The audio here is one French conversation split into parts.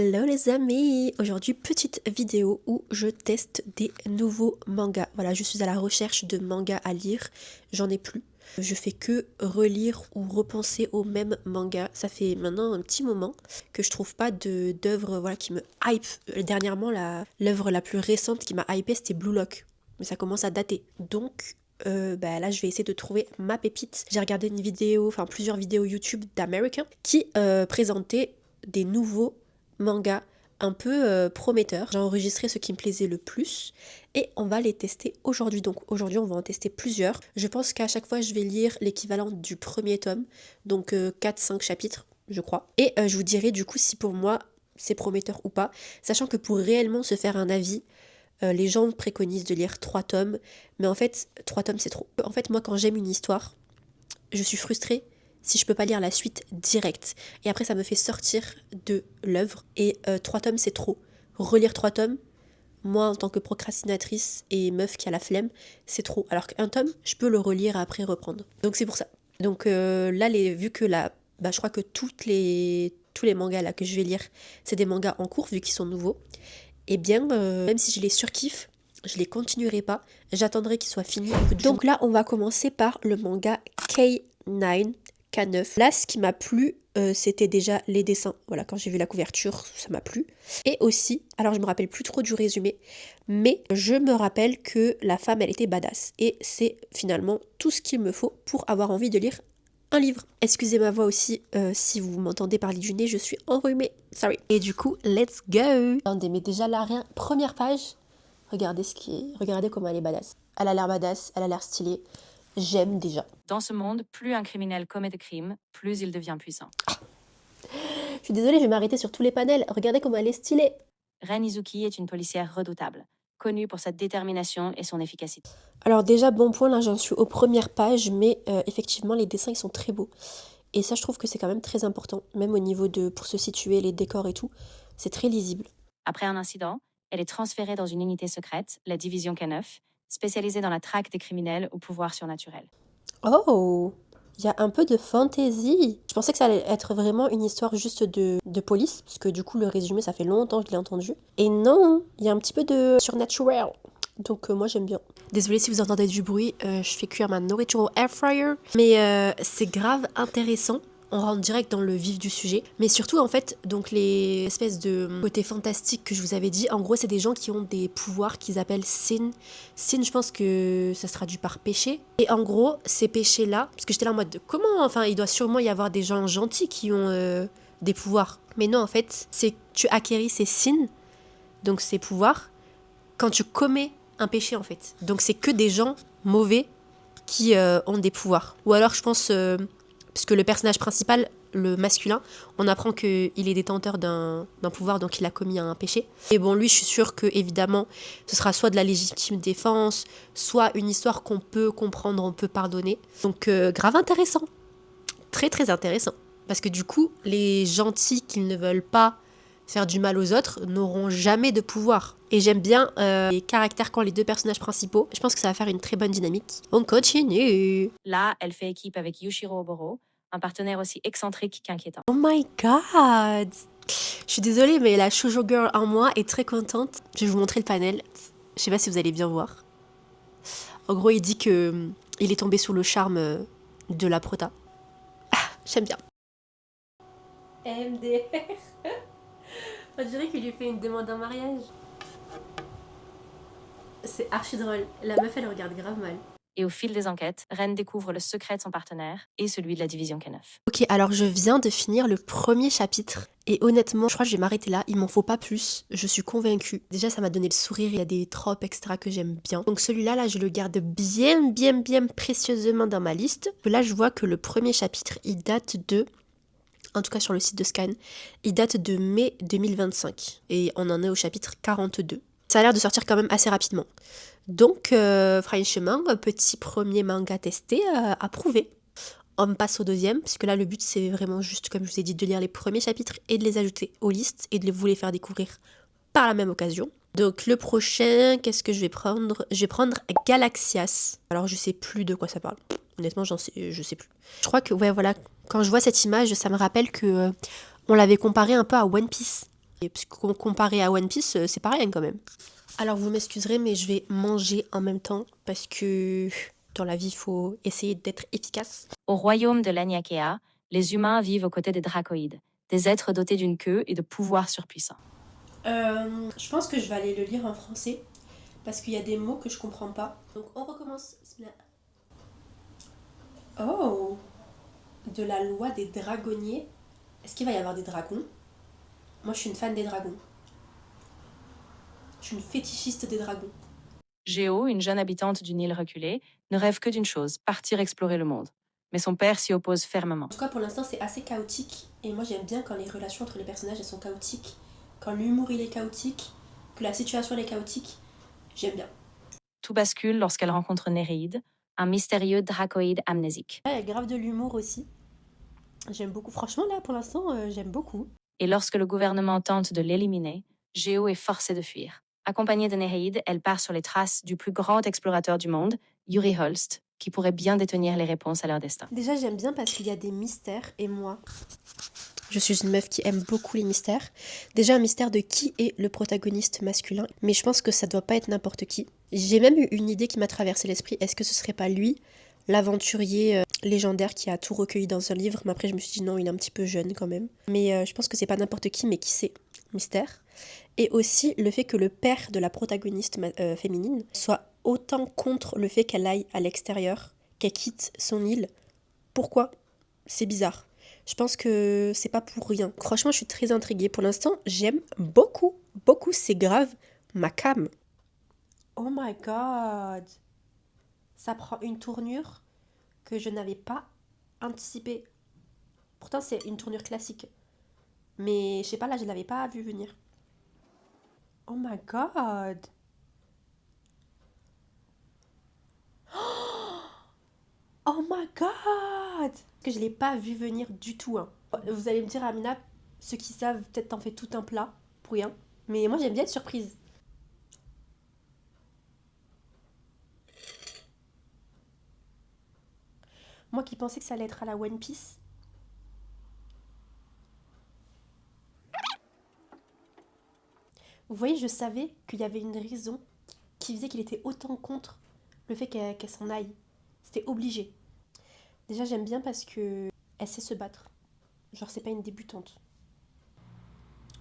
Hello les amis! Aujourd'hui, petite vidéo où je teste des nouveaux mangas. Voilà, je suis à la recherche de mangas à lire, j'en ai plus. Je fais que relire ou repenser au même manga. Ça fait maintenant un petit moment que je trouve pas d'œuvre voilà, qui me hype. Dernièrement, l'œuvre la plus récente qui m'a hypé, c'était Blue Lock. Mais ça commence à dater. Donc, là je vais essayer de trouver ma pépite. J'ai regardé une vidéo, enfin plusieurs vidéos YouTube d'American qui présentaient des nouveaux mangas un peu prometteurs. J'ai enregistré ce qui me plaisait le plus et on va les tester aujourd'hui. Donc aujourd'hui on va en tester plusieurs. Je pense qu'à chaque fois je vais lire l'équivalent du premier tome, donc 4-5 chapitres je crois. Et je vous dirai du coup si pour moi c'est prometteur ou pas, sachant que pour réellement se faire un avis, les gens préconisent de lire 3 tomes, mais en fait 3 tomes c'est trop. En fait moi quand j'aime une histoire, je suis frustrée si je peux pas lire la suite directe. Et après, ça me fait sortir de l'œuvre. Et 3 tomes, c'est trop. Relire 3 tomes, moi, en tant que procrastinatrice et meuf qui a la flemme, c'est trop. Alors qu'un tome, je peux le relire et après reprendre. Donc c'est pour ça. Donc là, vu que je crois que tous les mangas là que je vais lire, c'est des mangas en cours, vu qu'ils sont nouveaux. Eh bien, même si je les surkiffe, je les continuerai pas. J'attendrai qu'ils soient finis. Donc là, on va commencer par le manga K9. K9. Là, ce qui m'a plu, c'était déjà les dessins. Voilà, quand j'ai vu la couverture, ça m'a plu. Et aussi, alors je me rappelle plus trop du résumé, mais je me rappelle que la femme, elle était badass. Et c'est finalement tout ce qu'il me faut pour avoir envie de lire un livre. Excusez ma voix aussi, si vous m'entendez parler du nez, je suis enrhumée. Sorry. Et du coup, let's go. Attendez, mais déjà là, rien. Première page, regardez comment elle est badass. Elle a l'air badass, elle a l'air stylée. J'aime déjà. Dans ce monde, plus un criminel commet de crimes, plus il devient puissant. Je suis désolée, je vais m'arrêter sur tous les panels. Regardez comment elle est stylée. Ren Izuki est une policière redoutable, connue pour sa détermination et son efficacité. Alors déjà, bon point, là j'en suis aux premières pages, mais effectivement les dessins ils sont très beaux. Et ça je trouve que c'est quand même très important, même au niveau pour se situer, les décors et tout, c'est très lisible. Après un incident, elle est transférée dans une unité secrète, la division K9, spécialisée dans la traque des criminels au pouvoir surnaturel. Oh, il y a un peu de fantasy. Je pensais que ça allait être vraiment une histoire juste de police, parce que du coup le résumé ça fait longtemps que je l'ai entendu. Et non, il y a un petit peu de surnaturel. Donc moi j'aime bien. Désolée si vous entendez du bruit, je fais cuire ma nourriture au air fryer. Mais c'est grave intéressant. On rentre direct dans le vif du sujet. Mais surtout en fait, donc les espèces de côté fantastique que je vous avais dit, en gros c'est des gens qui ont des pouvoirs qu'ils appellent sin. Sin, je pense que ça se traduit par péché. Et en gros, ces péchés-là, parce que j'étais là en mode comment, enfin il doit sûrement y avoir des gens gentils qui ont des pouvoirs. Mais non en fait, c'est que tu acquéris ces sin, donc ces pouvoirs, quand tu commets un péché en fait. Donc c'est que des gens mauvais qui ont des pouvoirs. Ou alors je pense, parce que le personnage principal, le masculin, on apprend qu'il est détenteur d'un pouvoir, donc il a commis un péché. Et bon, lui, je suis sûre que évidemment, ce sera soit de la légitime défense, soit une histoire qu'on peut comprendre, on peut pardonner. Donc grave intéressant. Très très intéressant. Parce que du coup, les gentils qui ne veulent pas faire du mal aux autres n'auront jamais de pouvoir. Et j'aime bien les caractères qu'ont les deux personnages principaux. Je pense que ça va faire une très bonne dynamique. On continue. Là, elle fait équipe avec Yushiro Oboro, un partenaire aussi excentrique qu'inquiétant. Oh my god. Je suis désolée, mais la shoujo girl en moi est très contente. Je vais vous montrer le panel. Je sais pas si vous allez bien voir. En gros, il dit que il est tombé sous le charme de la prota. Ah, j'aime bien. MDR. On dirait qu'il lui fait une demande en mariage. C'est archi drôle. La meuf, elle regarde grave mal. Et au fil des enquêtes, Ren découvre le secret de son partenaire et celui de la division K9. Ok, alors je viens de finir le premier chapitre. Et honnêtement, je crois que je vais m'arrêter là. Il m'en faut pas plus. Je suis convaincue. Déjà, ça m'a donné le sourire. Il y a des tropes, etc. que j'aime bien. Donc celui-là, là, je le garde bien, bien, bien précieusement dans ma liste. Là, je vois que le premier chapitre, il date de... En tout cas sur le site de Scan, il date de mai 2025. Et on en est au chapitre 42. Ça a l'air de sortir quand même assez rapidement. Donc, franchement, petit premier manga testé, approuvé. On passe au deuxième, puisque là, le but, c'est vraiment juste, comme je vous ai dit, de lire les premiers chapitres et de les ajouter aux listes et de vous les faire découvrir par la même occasion. Donc, le prochain, qu'est-ce que je vais prendre? Je vais prendre Galaxias. Alors, je sais plus de quoi ça parle. Honnêtement, je sais plus. Je crois que, ouais, voilà, quand je vois cette image, ça me rappelle que on l'avait comparé un peu à One Piece. Et parce que comparé à One Piece, c'est pas rien quand même. Alors vous m'excuserez, mais je vais manger en même temps parce que dans la vie, il faut essayer d'être efficace. Au royaume de l'Anyakea, les humains vivent aux côtés des dracoïdes, des êtres dotés d'une queue et de pouvoirs surpuissants. Je pense que je vais aller le lire en français parce qu'il y a des mots que je comprends pas. Donc on recommence. Oh, de la loi des dragonniers. Est-ce qu'il va y avoir des dragons? Moi, je suis une fan des dragons. Je suis une fétichiste des dragons. Géo, une jeune habitante d'une île reculée, ne rêve que d'une chose, partir explorer le monde. Mais son père s'y oppose fermement. En tout cas, pour l'instant, c'est assez chaotique. Et moi, j'aime bien quand les relations entre les personnages, elles sont chaotiques. Quand l'humour, il est chaotique. Que la situation, elle est chaotique. J'aime bien. Tout bascule lorsqu'elle rencontre Néréide, un mystérieux dracoïde amnésique. Il y a grave de l'humour aussi. J'aime beaucoup. Franchement, là, pour l'instant, j'aime beaucoup. Et lorsque le gouvernement tente de l'éliminer, Géo est forcée de fuir. Accompagnée de Néréide, elle part sur les traces du plus grand explorateur du monde, Yuri Holst, qui pourrait bien détenir les réponses à leur destin. Déjà, j'aime bien parce qu'il y a des mystères. Et moi, je suis une meuf qui aime beaucoup les mystères. Déjà, un mystère de qui est le protagoniste masculin. Mais je pense que ça doit pas être n'importe qui. J'ai même eu une idée qui m'a traversé l'esprit. Est-ce que ce serait pas lui, l'aventurier légendaire qui a tout recueilli dans un livre? Mais après, je me suis dit non, il est un petit peu jeune quand même. Mais je pense que c'est pas n'importe qui, mais qui c'est. Mystère. Et aussi le fait que le père de la protagoniste féminine soit autant contre le fait qu'elle aille à l'extérieur, qu'elle quitte son île. Pourquoi? C'est bizarre. Je pense que c'est pas pour rien. Franchement, je suis très intriguée. Pour l'instant, j'aime beaucoup, beaucoup. C'est grave ma cam. Oh my god. Ça prend une tournure que je n'avais pas anticipée. Pourtant, c'est une tournure classique. Mais je sais pas, là, je l'avais pas vu venir. Oh my god. Oh my god. Que je l'ai pas vu venir du tout. Hein. Vous allez me dire, Amina, ceux qui savent, peut-être t'en fais tout un plat pour rien. Mais moi, j'aime bien être surprise. Moi qui pensais que ça allait être à la One Piece. Vous voyez, je savais qu'il y avait une raison qui faisait qu'il était autant contre le fait qu'elle s'en aille. C'était obligé. Déjà, j'aime bien parce que elle sait se battre. Genre, c'est pas une débutante.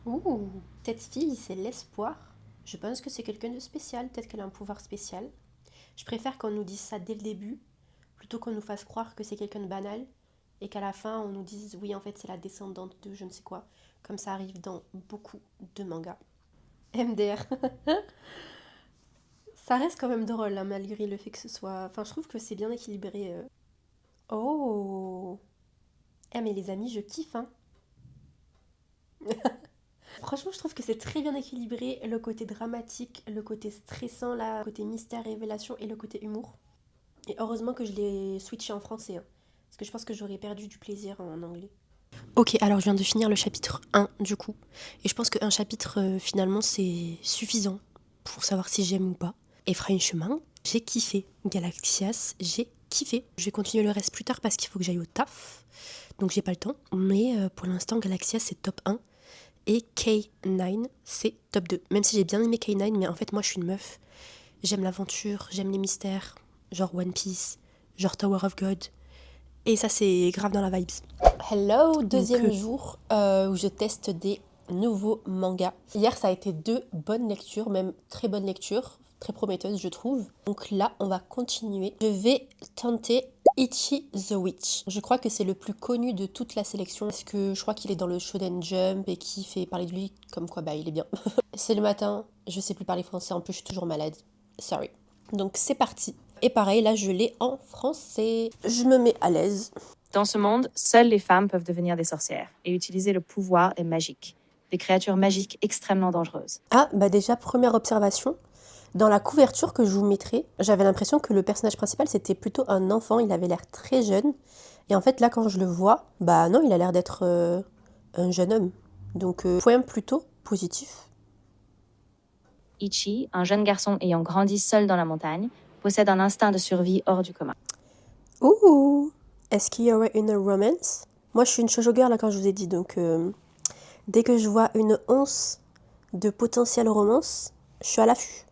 Ouh, cette fille, c'est l'espoir. Je pense que c'est quelqu'un de spécial. Peut-être qu'elle a un pouvoir spécial. Je préfère qu'on nous dise ça dès le début, plutôt qu'on nous fasse croire que c'est quelqu'un de banal et qu'à la fin, on nous dise oui, en fait, c'est la descendante de je ne sais quoi. Comme ça arrive dans beaucoup de mangas. MDR. Ça reste quand même drôle, hein, malgré le fait que ce soit... Enfin, je trouve que c'est bien équilibré. Oh. Eh, mais les amis, je kiffe, hein. Franchement, je trouve que c'est très bien équilibré. Le côté dramatique, le côté stressant, là, le côté mystère, révélation et le côté humour. Et heureusement que je l'ai switché en français, hein, parce que je pense que j'aurais perdu du plaisir en anglais. Ok, alors je viens de finir le chapitre 1 du coup. Et je pense qu'un chapitre, finalement, c'est suffisant pour savoir si j'aime ou pas. Et franchement, j'ai kiffé. Galaxias, j'ai kiffé. Je vais continuer le reste plus tard parce qu'il faut que j'aille au taf. Donc j'ai pas le temps. Mais pour l'instant, Galaxias, c'est top 1. Et K9, c'est top 2. Même si j'ai bien aimé K9, mais en fait, moi, je suis une meuf. J'aime l'aventure, j'aime les mystères. Genre One Piece, genre Tower of God. Et ça, c'est grave dans la vibes. Hello, deuxième jour où je teste des nouveaux mangas. Hier, ça a été 2 bonnes lectures, même très bonnes lectures, très prometteuses, je trouve. Donc là, on va continuer. Je vais tenter Ichi the Witch. Je crois que c'est le plus connu de toute la sélection parce que je crois qu'il est dans le Shonen Jump et qui fait parler de lui comme quoi bah il est bien. C'est le matin, je sais plus parler français, en plus je suis toujours malade. Sorry. Donc c'est parti. Et pareil, là je l'ai en français. Je me mets à l'aise. Dans ce monde, seules les femmes peuvent devenir des sorcières et utiliser le pouvoir des magiques, des créatures magiques extrêmement dangereuses. Ah, bah déjà, première observation. Dans la couverture que je vous mettrai, j'avais l'impression que le personnage principal, c'était plutôt un enfant. Il avait l'air très jeune. Et en fait, là, quand je le vois, bah non, il a l'air d'être un jeune homme. Donc, point plutôt positif. Ichi, un jeune garçon ayant grandi seul dans la montagne, possède un instinct de survie hors du commun. Ouh! Est-ce qu'il y aurait une romance? Moi, je suis une shoujo girl, là, quand je vous ai dit. Donc, Dès que je vois une once de potentielle romance, je suis à l'affût.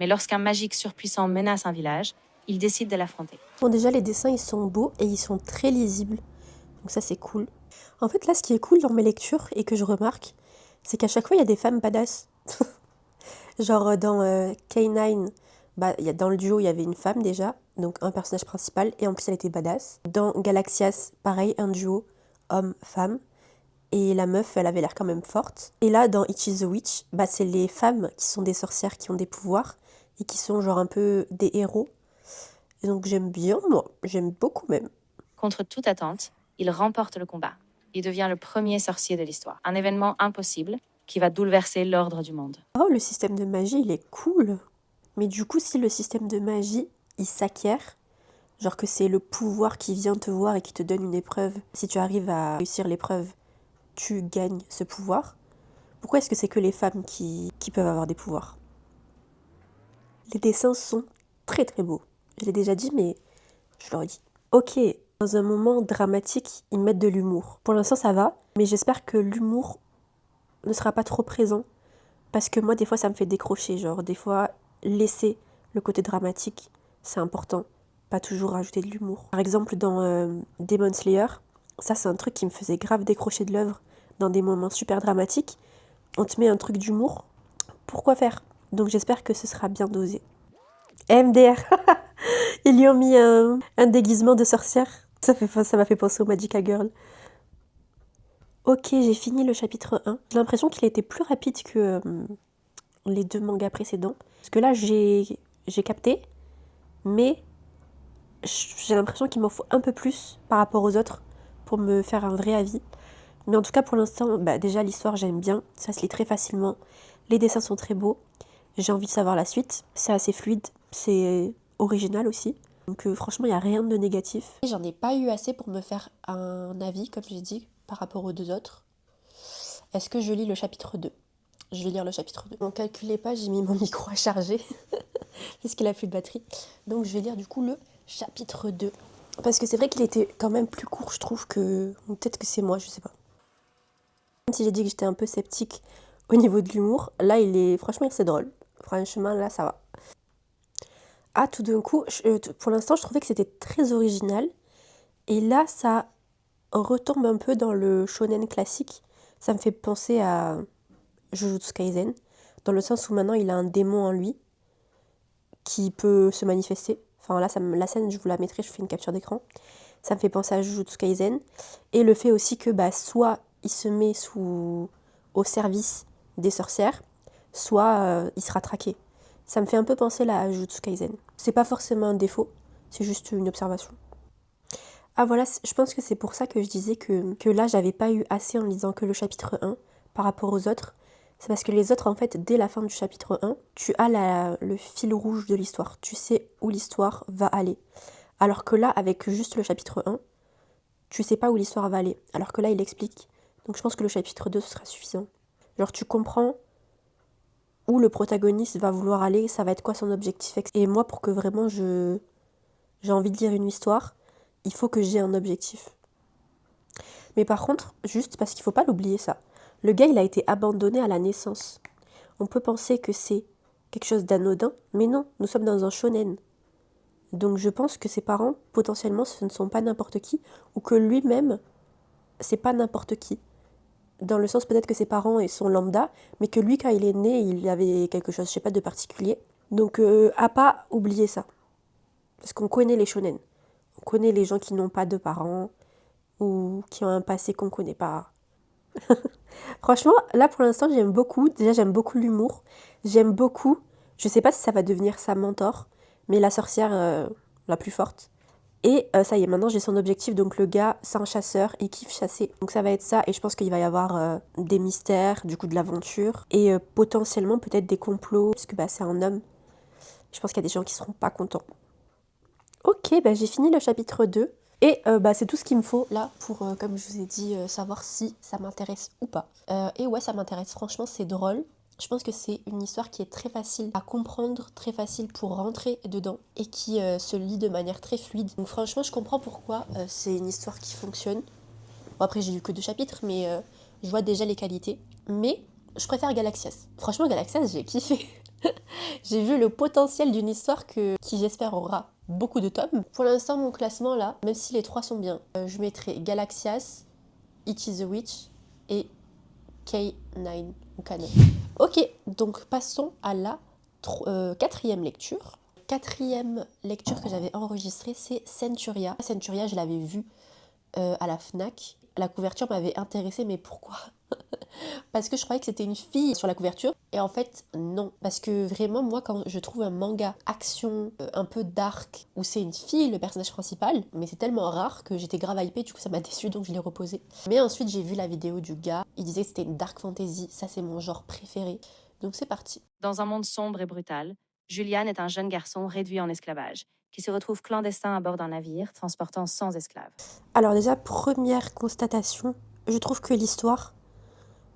Mais lorsqu'un magique surpuissant menace un village, il décide de l'affronter. Bon, déjà, les dessins, ils sont beaux et ils sont très lisibles. Donc ça, c'est cool. En fait, là, ce qui est cool dans mes lectures et que je remarque, c'est qu'à chaque fois, il y a des femmes badass. Genre dans K9, dans le duo, il y avait une femme déjà, donc un personnage principal, et en plus, elle était badass. Dans Galaxias, pareil, un duo homme-femme. Et la meuf, elle avait l'air quand même forte. Et là, dans It is the Witch, c'est les femmes qui sont des sorcières qui ont des pouvoirs et qui sont genre un peu des héros. Et donc j'aime bien, moi. J'aime beaucoup même. Contre toute attente, il remporte le combat. Il devient le premier sorcier de l'histoire. Un événement impossible qui va bouleverser l'ordre du monde. Oh, le système de magie, il est cool. Mais du coup, si le système de magie, il s'acquiert, genre que c'est le pouvoir qui vient te voir et qui te donne une épreuve, si tu arrives à réussir l'épreuve, tu gagnes ce pouvoir. Pourquoi est-ce que c'est que les femmes qui peuvent avoir des pouvoirs? Les dessins sont très très beaux. Je l'ai déjà dit, mais je le redis. Ok, dans un moment dramatique, ils mettent de l'humour. Pour l'instant, ça va, mais j'espère que l'humour ne sera pas trop présent. Parce que moi, des fois, ça me fait décrocher. Genre, des fois, laisser le côté dramatique, c'est important. Pas toujours rajouter de l'humour. Par exemple, dans Demon Slayer, ça, c'est un truc qui me faisait grave décrocher de l'œuvre. Dans des moments super dramatiques, on te met un truc d'humour. Pourquoi faire? Donc, j'espère que ce sera bien dosé. MDR. Ils lui ont mis un déguisement de sorcière. Ça m'a fait penser au Magical Girl. Ok, j'ai fini le chapitre 1. J'ai l'impression qu'il était plus rapide que les 2 mangas précédents. Parce que là, j'ai capté, mais j'ai l'impression qu'il m'en faut un peu plus par rapport aux autres pour me faire un vrai avis. Mais en tout cas, pour l'instant, déjà, l'histoire, j'aime bien. Ça se lit très facilement. Les dessins sont très beaux. J'ai envie de savoir la suite. C'est assez fluide. C'est original aussi. Donc franchement, il n'y a rien de négatif. J'en ai pas eu assez pour me faire un avis, comme j'ai dit, par rapport aux 2 autres. Est-ce que je lis le chapitre 2? Je vais lire le chapitre 2. Bon, calculez pas, j'ai mis mon micro à charger, puisqu'il a plus de batterie. Donc je vais lire du coup le chapitre 2. Parce que c'est vrai qu'il était quand même plus court, je trouve, que... Ou peut-être que c'est moi, je sais pas. Même si j'ai dit que j'étais un peu sceptique au niveau de l'humour, là, franchement, c'est drôle. Franchement, là, ça va. Ah, tout d'un coup, pour l'instant, je trouvais que c'était très original. Et là, ça retombe un peu dans le shonen classique. Ça me fait penser à Jujutsu Kaisen, dans le sens où maintenant, il a un démon en lui qui peut se manifester. Enfin, là, la scène, je vous la mettrai, je fais une capture d'écran. Ça me fait penser à Jujutsu Kaisen. Et le fait aussi que soit il se met au service des sorcières, soit il sera traqué. Ça me fait un peu penser là à Jujutsu Kaisen. C'est pas forcément un défaut, c'est juste une observation. Ah voilà, je pense que c'est pour ça que je disais que là, j'avais pas eu assez en lisant que le chapitre 1 par rapport aux autres. C'est parce que les autres, en fait, dès la fin du chapitre 1, tu as le fil rouge de l'histoire. Tu sais où l'histoire va aller. Alors que là, avec juste le chapitre 1, tu sais pas où l'histoire va aller. Alors que là, il explique. Donc je pense que le chapitre 2, ce sera suffisant. Genre, tu comprends où le protagoniste va vouloir aller, ça va être quoi son objectif. Et moi, pour que vraiment j'ai envie de lire une histoire, il faut que j'ai un objectif. Mais par contre, juste parce qu'il faut pas l'oublier ça, le gars, il a été abandonné à la naissance. On peut penser que c'est quelque chose d'anodin, mais non, nous sommes dans un shonen. Donc je pense que ses parents, potentiellement, ce ne sont pas n'importe qui, ou que lui-même, c'est pas n'importe qui. Dans le sens peut-être que ses parents sont lambda, mais que lui, quand il est né, il avait quelque chose, je sais pas, de particulier. Donc à pas oublier ça. Parce qu'on connaît les shonen. On connaît les gens qui n'ont pas de parents, ou qui ont un passé qu'on connaît pas. Franchement, là pour l'instant, j'aime beaucoup. Déjà, j'aime beaucoup l'humour. J'aime beaucoup, je sais pas si ça va devenir sa mentor, mais la sorcière la plus forte. Et ça y est, maintenant j'ai son objectif. Donc le gars, c'est un chasseur, il kiffe chasser. Donc ça va être ça. Et je pense qu'il va y avoir des mystères, du coup de l'aventure. Et potentiellement peut-être des complots, parce que c'est un homme. Je pense qu'il y a des gens qui seront pas contents. Ok, j'ai fini le chapitre 2. Et c'est tout ce qu'il me faut là pour, comme je vous ai dit, savoir si ça m'intéresse ou pas. Et ouais, ça m'intéresse, franchement, c'est drôle. Je pense que c'est une histoire qui est très facile à comprendre, très facile pour rentrer dedans et qui se lit de manière très fluide. Donc franchement, je comprends pourquoi c'est une histoire qui fonctionne. Bon, après, j'ai lu que 2 chapitres, mais Je vois déjà les qualités. Mais je préfère Galaxias. Franchement, Galaxias, j'ai kiffé. J'ai vu le potentiel d'une histoire qui j'espère aura beaucoup de tomes. Pour l'instant, mon classement là, même si les trois sont bien, je mettrai Galaxias, Itchy the Witch et K9 ou K9. Ok, donc passons à la quatrième lecture. Quatrième lecture que j'avais enregistrée, c'est Centuria. Centuria, je l'avais vue à la FNAC. La couverture m'avait intéressée, mais pourquoi? Parce que je croyais que c'était une fille sur la couverture. Et en fait, non. Parce que vraiment, moi, quand je trouve un manga action un peu dark, où c'est une fille, le personnage principal, mais c'est tellement rare que j'étais grave hypée, du coup ça m'a déçue, donc je l'ai reposé. Mais ensuite, j'ai vu la vidéo du gars. Il disait que c'était une dark fantasy. Ça, c'est mon genre préféré. Donc c'est parti. Dans un monde sombre et brutal, Julian est un jeune garçon réduit en esclavage, qui se retrouve clandestin à bord d'un navire transportant 100 esclaves. Alors déjà, première constatation, je trouve que l'histoire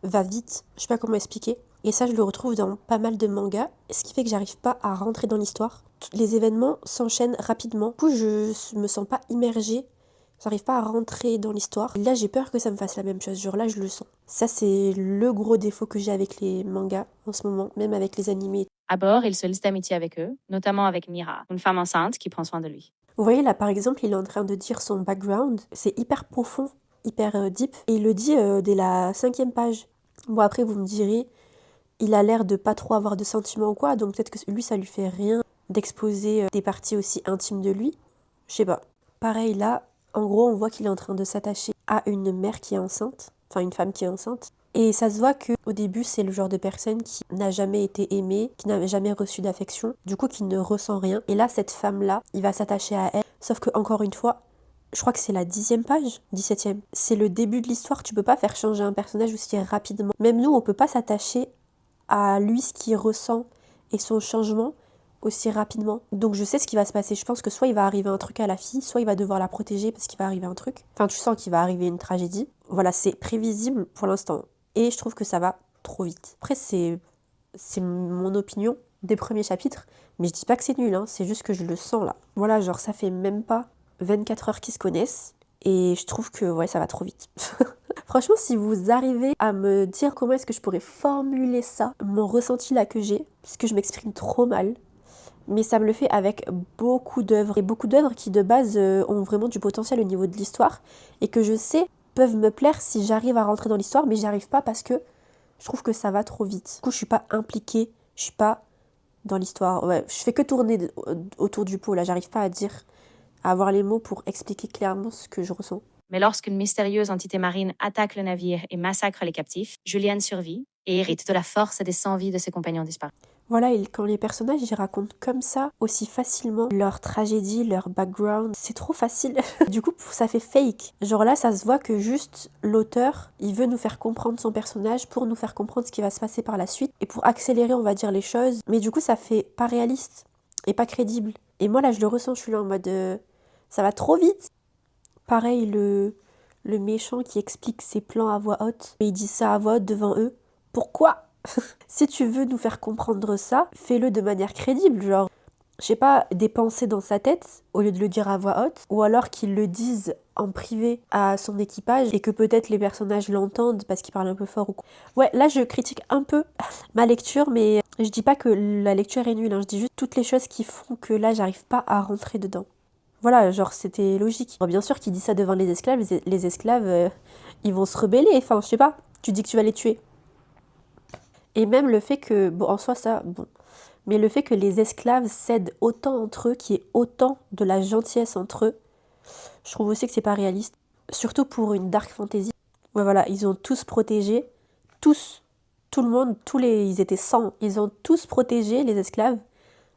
va vite, je sais pas comment expliquer. Et ça, je le retrouve dans pas mal de mangas, ce qui fait que j'arrive pas à rentrer dans l'histoire. Les événements s'enchaînent rapidement. Du coup, je me sens pas immergée. J'arrive pas à rentrer dans l'histoire. Là, j'ai peur que ça me fasse la même chose. Genre là, je le sens. Ça, c'est le gros défaut que j'ai avec les mangas en ce moment, même avec les animés. À bord, il se lie d'amitié avec eux, notamment avec Mira, une femme enceinte qui prend soin de lui. Vous voyez là, par exemple, il est en train de dire son background. C'est hyper profond, hyper deep. Et il le dit dès la 5e page. Bon, après, vous me direz, il a l'air de pas trop avoir de sentiments ou quoi, donc peut-être que lui, ça lui fait rien d'exposer des parties aussi intimes de lui. Je sais pas. Pareil, là, en gros, on voit qu'il est en train de s'attacher à une mère qui est enceinte, enfin une femme qui est enceinte. Et ça se voit que au début, c'est le genre de personne qui n'a jamais été aimée, qui n'a jamais reçu d'affection, du coup qui ne ressent rien. Et là, cette femme-là, il va s'attacher à elle. Sauf que, encore une fois, je crois que c'est la 10e page, 17e. C'est le début de l'histoire, tu peux pas faire changer un personnage aussi rapidement. Même nous, on peut pas s'attacher à lui, ce qu'il ressent et son changement aussi rapidement. Donc je sais ce qui va se passer. Je pense que soit il va arriver un truc à la fille, soit il va devoir la protéger parce qu'il va arriver un truc. Enfin, tu sens qu'il va arriver une tragédie. Voilà, c'est prévisible pour l'instant. Et je trouve que ça va trop vite. Après, c'est mon opinion des premiers chapitres. Mais je dis pas que c'est nul, hein. C'est juste que je le sens là. Voilà, genre ça fait même pas 24 heures qu'ils se connaissent. Et je trouve que ouais, ça va trop vite. Franchement, si vous arrivez à me dire comment est-ce que je pourrais formuler ça, mon ressenti là que j'ai, puisque je m'exprime trop mal, mais ça me le fait avec beaucoup d'œuvres, et beaucoup d'œuvres qui de base ont vraiment du potentiel au niveau de l'histoire, et que je sais peuvent me plaire si j'arrive à rentrer dans l'histoire, mais j'y arrive pas parce que je trouve que ça va trop vite. Du coup, je suis pas impliquée, je suis pas dans l'histoire. Ouais, je fais que tourner autour du pot, là, j'arrive pas à avoir les mots pour expliquer clairement ce que je ressens. Mais lorsqu'une mystérieuse entité marine attaque le navire et massacre les captifs, Julian survit et hérite de la force et des 100 vies de ses compagnons disparus. Voilà, et quand les personnages ils racontent comme ça, aussi facilement, leur tragédie, leur background, c'est trop facile. Du coup, ça fait fake. Genre là, ça se voit que juste l'auteur, il veut nous faire comprendre son personnage pour nous faire comprendre ce qui va se passer par la suite et pour accélérer, on va dire, les choses. Mais du coup, ça fait pas réaliste et pas crédible. Et moi, là, je le ressens, je suis là en mode... ça va trop vite. Pareil, le méchant qui explique ses plans à voix haute, mais il dit ça à voix haute devant eux. Pourquoi? Si tu veux nous faire comprendre ça, fais-le de manière crédible, genre, je sais pas, des pensées dans sa tête, au lieu de le dire à voix haute, ou alors qu'il le dise en privé à son équipage, et que peut-être les personnages l'entendent parce qu'il parle un peu fort ou quoi. Ouais, là je critique un peu ma lecture, mais je dis pas que la lecture est nulle, hein, je dis juste toutes les choses qui font que là j'arrive pas à rentrer dedans. Voilà, genre c'était logique. Bon, bien sûr qu'il dit ça devant les esclaves, les esclaves, ils vont se rebeller, enfin je sais pas, tu dis que tu vas les tuer. Et même le fait que, bon en soi ça, bon, mais le fait que les esclaves s'aident autant entre eux, qu'il y ait autant de la gentillesse entre eux, je trouve aussi que c'est pas réaliste. Surtout pour une dark fantasy. Ouais voilà, ils ont tous protégé, tous, tout le monde, ils étaient 100, ils ont tous protégé les esclaves,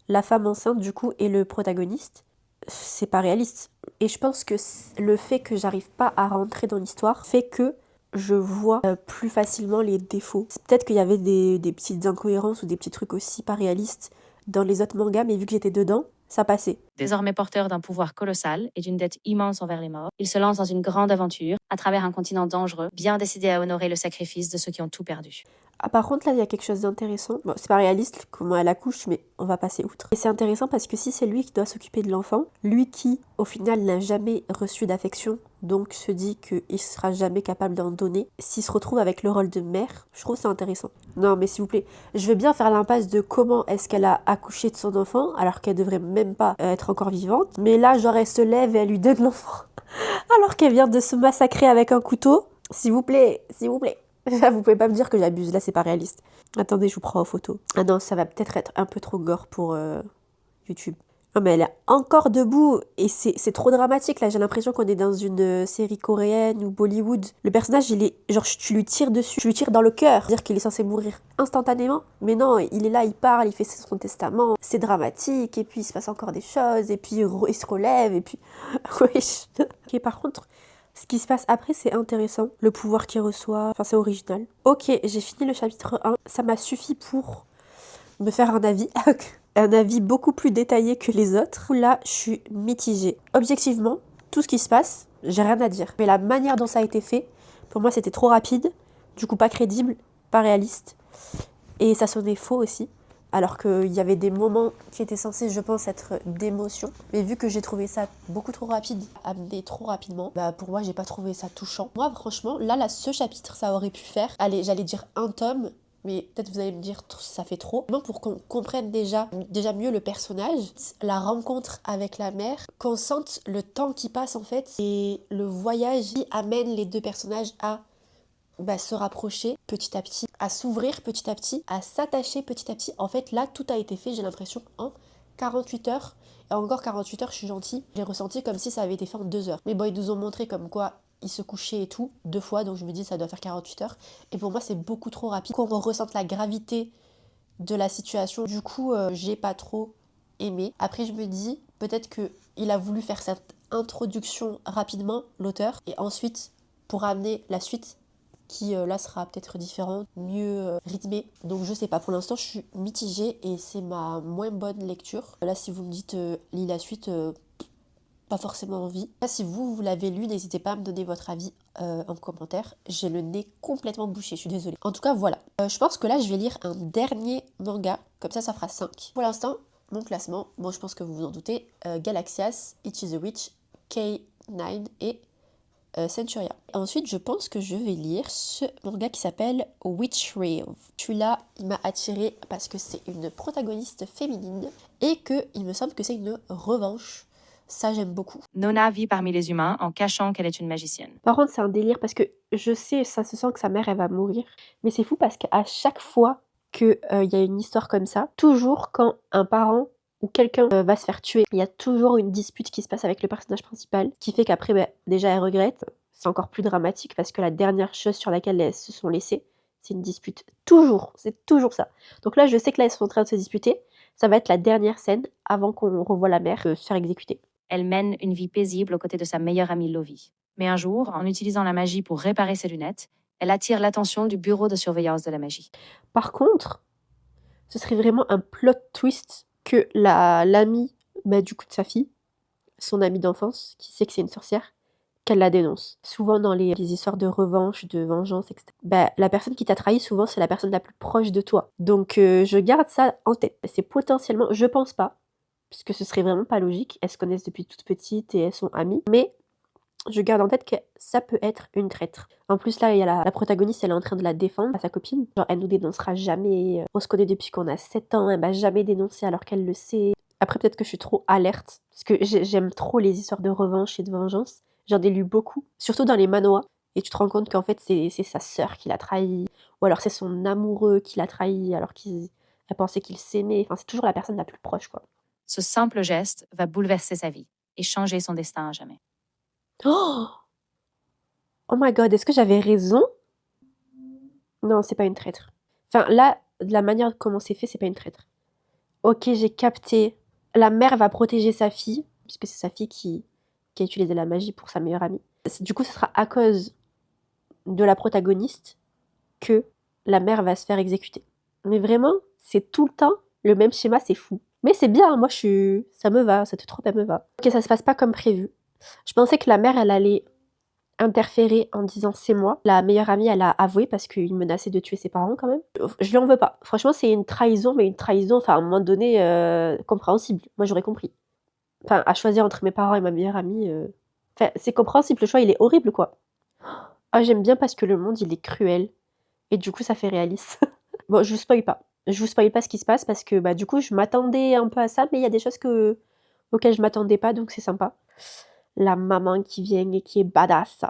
la femme enceinte du coup et le protagoniste. C'est pas réaliste. Et je pense que le fait que j'arrive pas à rentrer dans l'histoire fait que je vois plus facilement les défauts. C'est peut-être qu'il y avait des petites incohérences ou des petits trucs aussi pas réalistes dans les autres mangas, mais vu que j'étais dedans, ça passait. Désormais porteur d'un pouvoir colossal et d'une dette immense envers les morts, il se lance dans une grande aventure à travers un continent dangereux, bien décidé à honorer le sacrifice de ceux qui ont tout perdu. Ah, par contre, là, il y a quelque chose d'intéressant. Bon, c'est pas réaliste comment elle accouche, mais on va passer outre. Et c'est intéressant parce que si c'est lui qui doit s'occuper de l'enfant, lui qui, au final, n'a jamais reçu d'affection, donc se dit qu'il sera jamais capable d'en donner, s'il se retrouve avec le rôle de mère, je trouve ça intéressant. Non, mais s'il vous plaît, je veux bien faire l'impasse de comment est-ce qu'elle a accouché de son enfant, alors qu'elle devrait même pas être encore vivante, mais là, genre, elle se lève et elle lui donne l'enfant, alors qu'elle vient de se massacrer avec un couteau. S'il vous plaît, s'il vous plaît. Vous pouvez pas me dire que j'abuse, là c'est pas réaliste. Attendez, je vous prends en photo. Ah non, ça va peut-être être un peu trop gore pour YouTube. Non mais elle est encore debout et c'est trop dramatique là, j'ai l'impression qu'on est dans une série coréenne ou Bollywood. Le personnage il est, genre tu lui tires dessus, tu lui tires dans le cœur, dire qu'il est censé mourir instantanément. Mais non, il est là, il parle, il fait son testament, c'est dramatique et puis il se passe encore des choses et puis il se relève et puis... Wesh. Ok, par contre... Ce qui se passe après, c'est intéressant. Le pouvoir qu'il reçoit, enfin c'est original. Ok, j'ai fini le chapitre 1. Ça m'a suffi pour me faire un avis. Un avis beaucoup plus détaillé que les autres. Là, je suis mitigée. Objectivement, tout ce qui se passe, j'ai rien à dire. Mais la manière dont ça a été fait, pour moi, c'était trop rapide. Du coup, pas crédible, pas réaliste. Et ça sonnait faux aussi. Alors qu'il y avait des moments qui étaient censés, je pense, être d'émotion. Mais vu que j'ai trouvé ça beaucoup trop rapide, amené trop rapidement, bah pour moi, j'ai pas trouvé ça touchant. Moi, franchement, là, ce chapitre, ça aurait pu faire, allez, j'allais dire un tome, mais peut-être vous allez me dire ça fait trop. Vraiment pour qu'on comprenne déjà mieux le personnage, la rencontre avec la mère, qu'on sente le temps qui passe en fait, et le voyage qui amène les deux personnages à se rapprocher petit à petit, à s'ouvrir petit à petit, à s'attacher petit à petit. En fait, là, tout a été fait, j'ai l'impression, en 48 heures. Et encore 48 heures, je suis gentille. J'ai ressenti comme si ça avait été fait en 2 heures. Mais bon, ils nous ont montré comme quoi ils se couchaient et tout, 2 fois, donc je me dis ça doit faire 48 heures. Et pour moi, c'est beaucoup trop rapide. Qu'on ressente la gravité de la situation. Du coup, j'ai pas trop aimé. Après, je me dis, peut-être qu'il a voulu faire cette introduction rapidement, l'auteur, et ensuite, pour amener la suite, qui là sera peut-être différente, mieux rythmée. Donc je sais pas, pour l'instant je suis mitigée et c'est ma moins bonne lecture. Là si vous me dites lis la suite, pas forcément envie. Si vous l'avez lu, n'hésitez pas à me donner votre avis en commentaire. J'ai le nez complètement bouché, je suis désolée. En tout cas voilà, je pense que là je vais lire un dernier manga, comme ça fera 5. Pour l'instant, mon classement, bon je pense que vous vous en doutez, Galaxias, It is a Witch, K9 et Centuria. Ensuite, je pense que je vais lire ce manga qui s'appelle Witch Rave. Celui-là, il m'a attiré parce que c'est une protagoniste féminine et que il me semble que c'est une revanche. Ça, j'aime beaucoup. Nona vit parmi les humains en cachant qu'elle est une magicienne. Par contre, c'est un délire parce que je sais, ça se sent que sa mère, elle va mourir. Mais c'est fou parce qu'à chaque fois qu'il y a une histoire comme ça, toujours quand un parent ou quelqu'un va se faire tuer, il y a toujours une dispute qui se passe avec le personnage principal, qui fait qu'après, déjà, elle regrette. C'est encore plus dramatique parce que la dernière chose sur laquelle elles se sont laissées, c'est une dispute. Toujours, c'est toujours ça. Donc là, je sais que là, elles sont en train de se disputer. Ça va être la dernière scène avant qu'on revoie la mère se faire exécuter. Elle mène une vie paisible aux côtés de sa meilleure amie Lovie. Mais un jour, en utilisant la magie pour réparer ses lunettes, elle attire l'attention du bureau de surveillance de la magie. Par contre, ce serait vraiment un plot twist que l'amie du coup de sa fille, son amie d'enfance, qui sait que c'est une sorcière, qu'elle la dénonce. Souvent dans les histoires de revanche, de vengeance, etc. La personne qui t'a trahi, souvent, c'est la personne la plus proche de toi. Donc je garde ça en tête. C'est potentiellement, je pense pas, puisque ce serait vraiment pas logique. Elles se connaissent depuis toute petite et elles sont amies. Mais je garde en tête que ça peut être une traître. En plus, là, il y a la protagoniste, elle est en train de la défendre à sa copine. Genre, elle nous dénoncera jamais. On se connaît depuis qu'on a 7 ans. Elle m'a jamais dénoncé alors qu'elle le sait. Après, peut-être que je suis trop alerte. Parce que j'aime trop les histoires de revanche et de vengeance. J'en ai lu beaucoup. Surtout dans les manhwas. Et tu te rends compte qu'en fait, c'est sa sœur qui l'a trahi. Ou alors, c'est son amoureux qui l'a trahi alors qu'elle pensait qu'il s'aimait. Enfin, c'est toujours la personne la plus proche, quoi. Ce simple geste va bouleverser sa vie et changer son destin à jamais. Oh, oh my god, est-ce que j'avais raison? Non, c'est pas une traître. Enfin, là, de la manière comment c'est fait, c'est pas une traître. Ok, j'ai capté. La mère va protéger sa fille, puisque c'est sa fille qui a utilisé la magie pour sa meilleure amie. Du coup, ce sera à cause de la protagoniste que la mère va se faire exécuter. Mais vraiment, c'est tout le temps le même schéma, c'est fou. Mais c'est bien, moi ça me va, cette troupe elle me va. Ok, ça se passe pas comme prévu. Je pensais que la mère elle allait interférer en disant c'est moi. La meilleure amie elle a avoué parce qu'il menaçait de tuer ses parents quand même. Je lui en veux pas. Franchement c'est une trahison, mais une trahison, enfin à un moment donné compréhensible. Moi j'aurais compris. Enfin à choisir entre mes parents et ma meilleure amie, enfin c'est compréhensible, le choix il est horrible quoi. Ah j'aime bien parce que le monde il est cruel et du coup ça fait réaliste. Bon je vous spoil pas. Je vous spoil pas ce qui se passe parce que bah du coup je m'attendais un peu à ça, mais il y a des choses auxquelles je m'attendais pas, donc c'est sympa. La maman qui vient et qui est badass.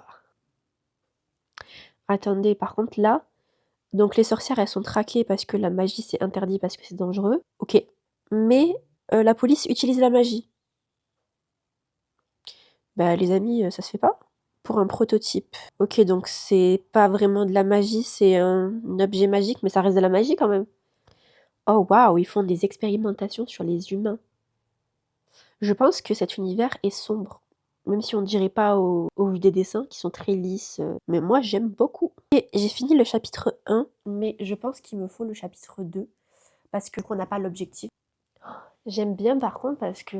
Attendez, par contre là, donc les sorcières elles sont traquées parce que la magie c'est interdit parce que c'est dangereux. Ok. Mais la police utilise la magie. Bah les amis, ça se fait pas. Pour un prototype. Ok, donc c'est pas vraiment de la magie, c'est un objet magique, mais ça reste de la magie quand même. Oh waouh, ils font des expérimentations sur les humains. Je pense que cet univers est sombre, même si on dirait pas au vu des dessins qui sont très lisses, mais moi j'aime beaucoup. Et j'ai fini le chapitre 1, mais je pense qu'il me faut le chapitre 2 parce que qu'on n'a pas l'objectif. J'aime bien par contre parce que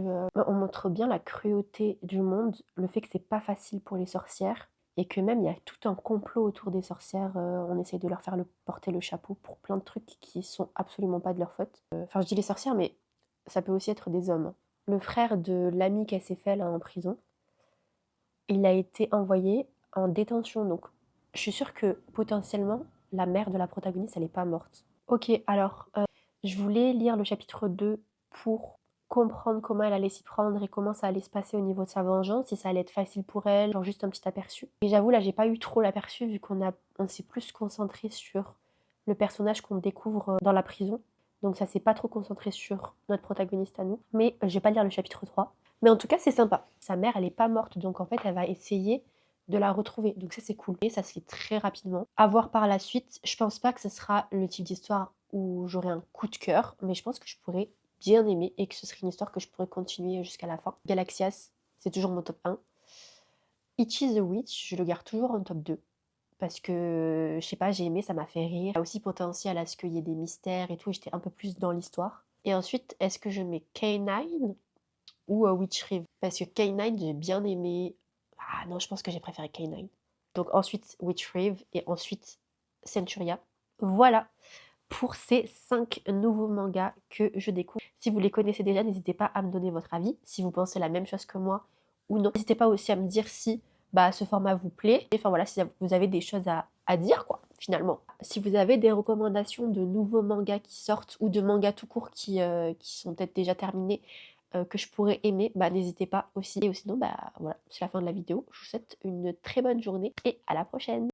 on montre bien la cruauté du monde, le fait que c'est pas facile pour les sorcières et que même il y a tout un complot autour des sorcières, on essaye de leur faire porter le chapeau pour plein de trucs qui sont absolument pas de leur faute. Enfin je dis les sorcières mais ça peut aussi être des hommes. Le frère de l'ami qu'elle s'est fait là en prison, il a été envoyé en détention donc je suis sûre que potentiellement la mère de la protagoniste elle est pas morte. Ok alors je voulais lire le chapitre 2 pour comprendre comment elle allait s'y prendre et comment ça allait se passer au niveau de sa vengeance, si ça allait être facile pour elle, genre juste un petit aperçu. Et j'avoue là j'ai pas eu trop l'aperçu vu on s'est plus concentré sur le personnage qu'on découvre dans la prison. Donc ça s'est pas trop concentré sur notre protagoniste à nous. Mais je vais pas lire le chapitre 3. Mais en tout cas c'est sympa. Sa mère elle est pas morte donc en fait elle va essayer de la retrouver. Donc ça c'est cool. Et ça se fait très rapidement. À voir par la suite. Je pense pas que ce sera le type d'histoire où j'aurai un coup de cœur, mais je pense que je pourrais bien aimer et que ce serait une histoire que je pourrais continuer jusqu'à la fin. Galaxias, c'est toujours mon top 1. Itchy the Witch, je le garde toujours en top 2. Parce que, je sais pas, j'ai aimé, ça m'a fait rire. Il y a aussi potentiel à ce qu'il y ait des mystères et tout, et j'étais un peu plus dans l'histoire. Et ensuite, est-ce que je mets K9 ou Witch Rive? Parce que K9, j'ai bien aimé. Ah non, je pense que j'ai préféré K9. Donc ensuite Witch Rive et ensuite Centuria. Voilà pour ces 5 nouveaux mangas que je découvre. Si vous les connaissez déjà, n'hésitez pas à me donner votre avis, si vous pensez la même chose que moi ou non. N'hésitez pas aussi à me dire si ce format vous plaît. Enfin voilà, si vous avez des choses à dire quoi, finalement. Si vous avez des recommandations de nouveaux mangas qui sortent ou de mangas tout court qui sont peut-être déjà terminés, que je pourrais aimer, n'hésitez pas aussi. Et sinon, voilà, c'est la fin de la vidéo. Je vous souhaite une très bonne journée et à la prochaine.